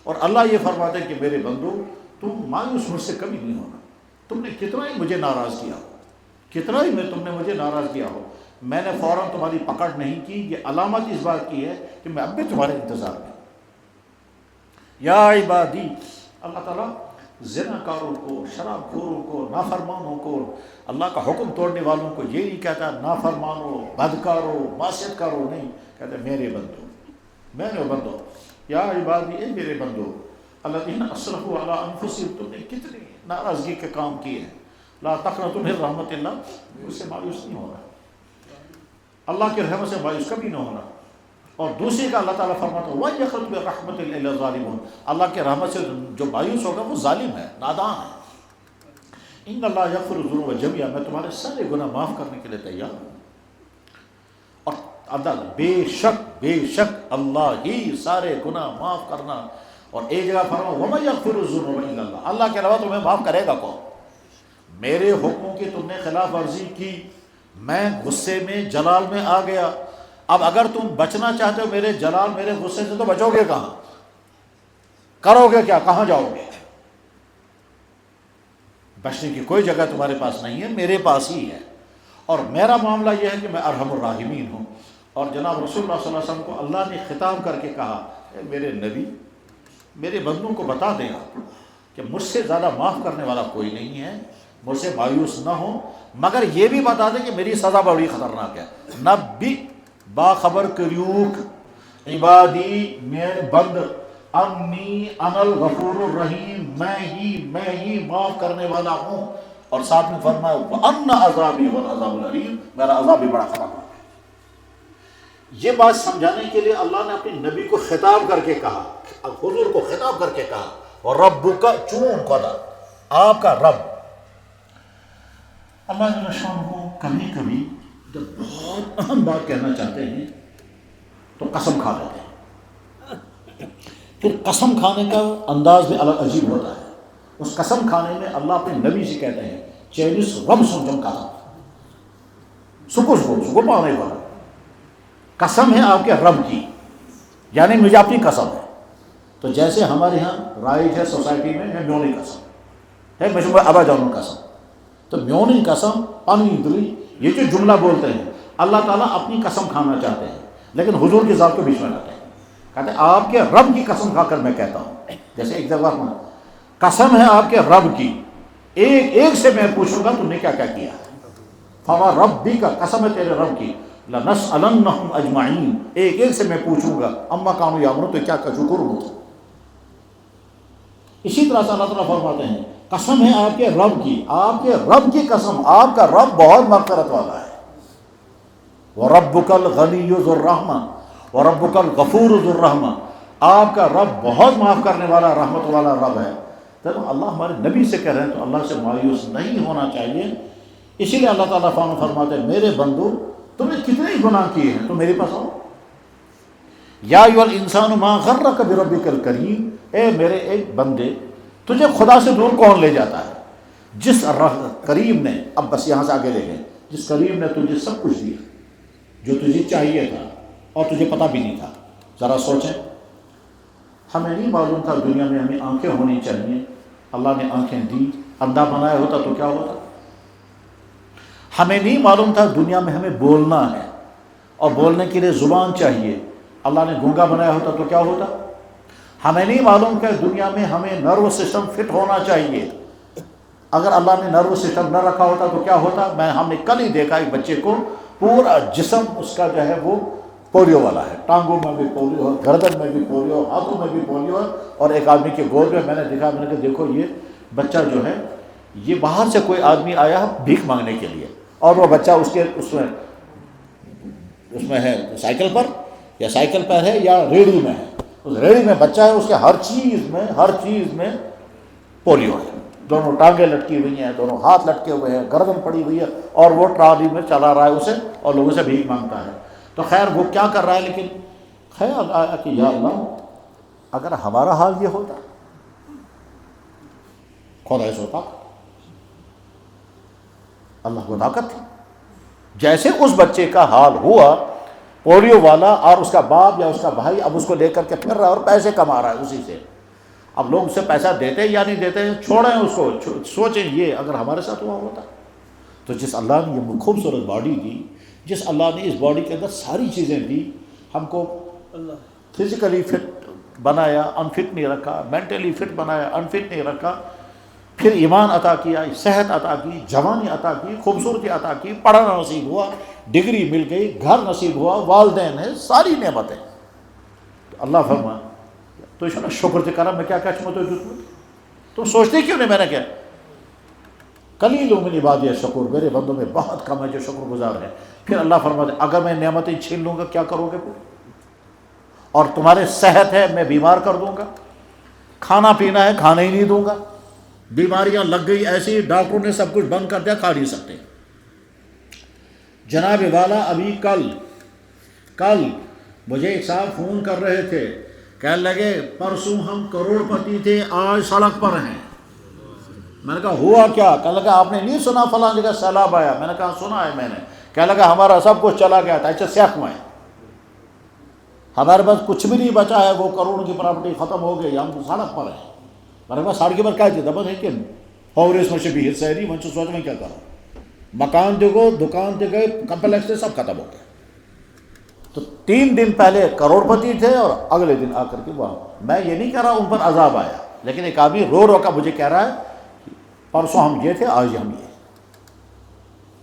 اور اللہ یہ فرماتے ہیں کہ میرے بندو تم مایوس مجھ سے کبھی نہیں ہونا، تم نے کتنا ہی مجھے ناراض کیا ہو، کتنا ہی تم نے مجھے ناراض کیا ہو، میں نے فوراً تمہاری پکڑ نہیں کی۔ یہ علامت اس بات کی ہے کہ میں اب بھی تمہارے انتظار میں۔ یا عبادی، اللہ تعالیٰ زنا کاروں کو، شراب خوروں کو، نافرمانوں کو، اللہ کا حکم توڑنے والوں کو یہ نہیں کہتا نافرمانوں، بدکاروں، معصیت کاروں، نہیں کہتا میرے بندو، میرے بندو، یا عبادی، اے میرے بندو، الذین اسرفوا علی انفسہم، تم نے کتنی ناراضگی کے کام کیے ہیں، لا تقنطوا من رحمت اللہ، اس سے مایوس نہیں ہونا، اللہ کی رحمت سے مایوس کبھی نہ ہونا۔ اور دوسری کا اللہ تعالیٰ فرماتا ہے وَيَقْنَطُ بِرَحْمَتِ اللَّهِ إِلَّا الظَّالِمُونَ، اللہ کے رحمت سے جو مایوس ہوگا وہ ظالم ہے، نادان ہے۔ ان اللہ یغفر الذنوب جميعا، میں تمہارے سارے گناہ معاف کرنے کے لیے تیار ہوں۔ اور اللہ بے شک اللہ ہی سارے گناہ معاف کرنا۔ اور ایک جگہ فرمایا وَمَن يَغْفِرُ الذُّنُوبَ إِلَّا اللَّهُ، اللہ کے علاوہ تمہیں معاف کرے گا کون؟ میرے حکموں کی تم نے خلاف ورزی کی، میں غصے میں جلال میں آ گیا، اب اگر تم بچنا چاہتے ہو میرے جلال میرے غصے سے تو بچو گے کہاں؟ کرو گے کیا؟ کہاں جاؤ گے؟ بچنے کی کوئی جگہ تمہارے پاس نہیں ہے، میرے پاس ہی ہے۔ اور میرا معاملہ یہ ہے کہ میں ارحم الراحمین ہوں۔ اور جناب رسول اللہ صلی اللہ علیہ وسلم کو اللہ نے خطاب کر کے کہا اے میرے نبی، میرے بندوں کو بتا دیں آپ کہ مجھ سے زیادہ معاف کرنے والا کوئی نہیں ہے، مجھ سے مایوس نہ ہو، مگر یہ بھی بتا دیں کہ میری سزا بڑی خطرناک ہے۔ نبی، باخبر کریوک عبادی، میرے بند، انی انا الغفور الرحیم، میں ہی معاف کرنے والا ہوں۔ اور ساتھ میں فرمایا وَأَنَّ عَذَابِي هُوَ الْعَذَابُ الْأَلِيمُ، میرا عذاب بھی بڑا خطرناک ہے۔ یہ بات سمجھانے کے لیے اللہ نے اپنے نبی کو خطاب کر کے کہا، حضور کو خطاب کر کے کہا اور ربک، چون خدا آپ کا رب۔ اللہ جل شانہ کبھی کبھی جب بہت اہم بات کہنا چاہتے ہیں تو قسم کھا لیتے ہیں، پھر قسم کھانے کا انداز بھی الگ عجیب ہوتا ہے۔ اس قسم کھانے میں اللہ اپنے نبی سے کہتے ہیں چیلس رب سمجھم قسم، سکو پانے والا قسم ہے آپ کے رب کی، یعنی مجھے اپنی قسم ہے۔ تو جیسے ہمارے ہاں رائج ہے سوسائٹی میں ہے میونی قسم ہے، مجھے ابا جانو قسم، تو میونی قسم پانی دلی، یہ جو جملہ بولتے ہیں اللہ تعالیٰ اپنی قسم کھانا چاہتے ہیں، لیکن حضور کی ذات کو بیچ میں لاتے ہیں، کہتے ہیں آپ کے رب کی قسم کھا کر میں کہتا ہوں۔ جیسے ایک جگہ قسم ہے آپ کے رب کی، ایک سے میں پوچھوں گا تم نے کیا کیا کیا، فما ربی کا قسم ہے تیرے رب کی، لنسألنہم اجمعین، ایک سے میں پوچھوں گا اما کانوا یعملون، تو کیا شکر ہو۔ اسی طرح سے اللہ تعالیٰ فرماتے ہیں قسم ہے آپ کے رب کی، آپ کے رب کی قسم، آپ کا رب بہت مغفرت والا ہے۔ وَرَبُّكَ الْغَنِيُّ ذُو الرَّحْمَةِ وَرَبُّكَ الْغَفُورُ ذُو الرَّحْمَةِ، آپ کا رب بہت معاف کرنے والا رحمت والا رب ہے۔ تو اللہ ہمارے نبی سے کہہ رہے ہیں تو اللہ سے مایوس نہیں ہونا چاہیے۔ اسی لیے اللہ تعالیٰ فرماتے ہیں میرے بندو تم نے کتنے ہی گناہ کیے ہیں، تم میرے پاس آؤ۔ یا ایھا الانسان ما غرک بربک الکریم، اے میرے ایک بندے تجھے خدا سے دور کون لے جاتا ہے؟ جس کریم نے، اب بس یہاں سے آگے لے گئے، جس کریم نے تجھے سب کچھ دیا جو تجھے چاہیے تھا اور تجھے پتہ بھی نہیں تھا۔ ذرا سوچیں، ہمیں نہیں معلوم تھا دنیا میں ہمیں آنکھیں ہونی چاہیے، اللہ نے آنکھیں دی، اندھا بنایا ہوتا تو کیا ہوتا؟ ہمیں نہیں معلوم تھا دنیا میں ہمیں بولنا ہے اور بولنے کے لیے زبان چاہیے، اللہ نے گونگا بنایا ہوتا تو کیا ہوتا؟ ہمیں نہیں معلوم کہ دنیا میں ہمیں نرو سسٹم فٹ ہونا چاہیے، اگر اللہ نے نرو سسٹم نہ رکھا ہوتا تو کیا ہوتا؟ ہم نے کل ہی دیکھا ایک بچے کو پورا جسم اس کا جو ہے وہ پولیو والا ہے، ٹانگوں میں بھی پولیو ہے، گردن میں بھی پولیو، ہاتھوں میں بھی پولیو ہے، اور ایک آدمی کے گود میں نے دیکھا، میں نے کہا دیکھو یہ بچہ جو ہے یہ باہر سے کوئی آدمی آیا ہے بھیک مانگنے کے لیے، اور وہ بچہ اس میں ہے سائیکل پر، یا سائیکل پر ہے یا ریڑھی میں ہے، اس ریڑھی میں بچہ ہے، اس کے ہر چیز میں پولیو ہے، دونوں ٹانگیں لٹکی ہوئی ہیں، دونوں ہاتھ لٹکے ہوئے ہیں، گردن پڑی ہوئی ہے، اور وہ ٹرالی میں چلا رہا ہے اسے اور لوگوں سے بھیک مانگتا ہے۔ تو خیر وہ کیا کر رہا ہے، لیکن خیال آیا کہ یا اللہ اگر ہمارا حال یہ ہوتا، خدا ایسا ہوتا، اللہ کو طاقت تھی، جیسے اس بچے کا حال ہوا پولیو والا، اور اس کا باپ یا اس کا بھائی اب اس کو لے کر کے پھر رہا ہے اور پیسے کما رہا ہے اسی سے، اب لوگ اسے پیسہ دیتے یا نہیں دیتے چھوڑیں اس کو، سوچیں یہ اگر ہمارے ساتھ ہوا ہوتا. تو جس اللہ نے یہ خوبصورت باڈی دی، جس اللہ نے اس باڈی کے اندر ساری چیزیں دی، ہم کو فزیکلی فٹ بنایا، انفٹ نہیں رکھا، مینٹلی فٹ بنایا، انفٹ نہیں رکھا، پھر ایمان عطا کیا، صحت عطا کی، جوانی عطا کی، خوبصورتی عطا کی، پڑھنا نصیب ہوا، ڈگری مل گئی، گھر نصیب ہوا، والدین ہیں، ساری نعمتیں. اللہ فرما تو اس نے شکر سے کرا میں کیا چمو تو تم سوچتے کیوں نہیں میں نے کیا. قلیل من عبادی الشکور، میرے بندوں میں بہت کم ہے جو شکر گزار ہیں. پھر اللہ فرماتے اگر میں نعمتیں چھین لوں گا کیا کرو گے؟ اور تمہارے صحت ہے میں بیمار کر دوں گا، کھانا پینا ہے کھانا ہی نہیں دوں گا، بیماریاں لگ گئی ایسی ڈاکٹروں نے سب کچھ بند کر دیا، کھا نہیں سکتے. جناب والا ابھی کل مجھے ایک صاحب فون کر رہے تھے، کہنے لگے پرسوں ہم کروڑ پتی تھے آج سڑک پر ہیں. میں نے کہا ہوا کیا؟ کہنے لگا آپ نے نہیں سنا فلاں جگہ سیلاب آیا؟ میں نے کہا سنا ہے میں نے. کہنے لگا ہمارا سب کچھ چلا گیا تھا. اچھا سیاق میں ہمارے پاس کچھ بھی نہیں بچا ہے، وہ کروڑ کی پراپرٹی ختم ہو گئی، ہم سڑک پر ہیں. میں نے کہا سڑک پر کیا چیز دبن ہے کہ اس میں سے بھی حصہ نہیں، من سے سوچ میں کیا کروں، مکان دیکھو دکان دے گئے کمپلیکس سے سب ختم ہو گئے. تو 3 دن پہلے کروڑ پتی تھے اور اگلے دن آ کر کے وہاں. میں یہ نہیں کہہ رہا ان پر عذاب آیا، لیکن ایک آدمی رو کا مجھے کہہ رہا ہے پرسوں ہم یہ تھے آج ہم یہ.